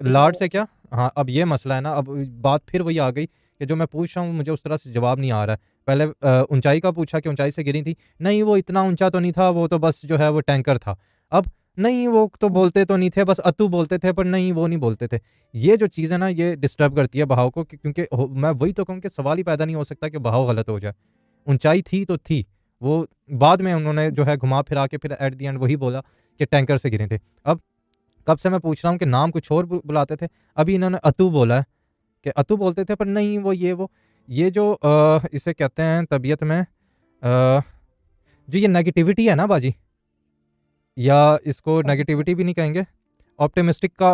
लाड से क्या? हाँ, अब ये मसला है ना, अब बात फिर वही आ गई कि जो मैं पूछ रहा हूँ मुझे उस तरह से जवाब नहीं आ रहा है। पहले ऊंचाई का पूछा कि ऊंचाई से गिरी थी, नहीं वो इतना ऊंचा तो नहीं था, वो तो बस जो है वो टैंकर था। अब नहीं वो तो बोलते तो नहीं थे, बस अतु बोलते थे, पर नहीं वो नहीं बोलते थे। ये जो चीज़ है ना ये डिस्टर्ब करती है बहाव को, क्योंकि मैं वही तो कहूँ कि सवाल ही पैदा नहीं हो सकता कि बहाव गलत हो जाए। ऊंचाई थी तो थी, वो बाद में उन्होंने जो है घुमा फिरा के फिर एट द एंड वही बोला कि टैंकर से गिरे थे। अब कब से मैं पूछ रहा हूँ कि नाम कुछ और बुलाते थे, अभी इन्होंने अतु बोला है कि अतु बोलते थे, पर नहीं वो ये जो इसे कहते हैं तबीयत में जो ये नेगेटिविटी है ना बाजी, या इसको समझ गए। नेगेटिविटी भी नहीं कहेंगे, ऑप्टिमिस्टिक का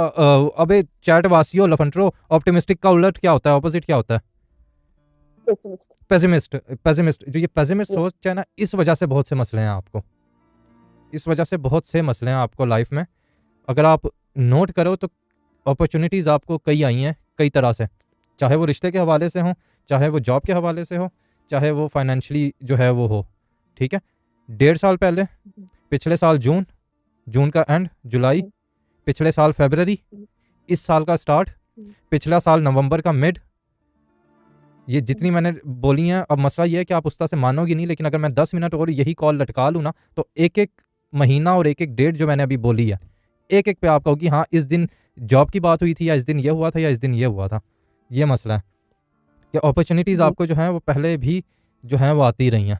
अबे चैट वासियो लफंट्रो, ऑप्टिमिस्टिक का उलट क्या होता है, ऑपोजिट क्या होता है? पेसिमिस्ट। पेसिमिस्ट। पेसिमिस्ट, जो ये पेसिमिस्ट सोच है ना, इस वजह से बहुत से मसले हैं आपको, इस वजह से बहुत से मसले हैं आपको लाइफ में। अगर आप नोट करो तो अपॉर्चुनिटीज़ आपको कई आई हैं कई तरह से, चाहे वो रिश्ते के हवाले से हो, चाहे वो जॉब के हवाले से हो, चाहे वो फाइनेंशियली जो है वो हो। ठीक है, 1.5 साल पहले, पिछले साल जून, जून का एंड जुलाई, पिछले साल फरवरी, इस साल का स्टार्ट, पिछला साल नवंबर का मिड, ये जितनी मैंने बोली हैं। अब मसला ये है कि आप उस तरह से मानोगी नहीं, लेकिन अगर मैं 10 मिनट और यही कॉल लटका लूँ ना, तो एक एक महीना और एक एक डेट जो मैंने अभी बोली है, एक एक पे आप कहोगी हाँ इस दिन जॉब की बात हुई थी, या इस दिन ये हुआ था, या इस दिन ये हुआ था। ये मसला है कि अपॉर्चुनिटीज़ आपको जो है वो पहले भी जो है वो आती रही हैं।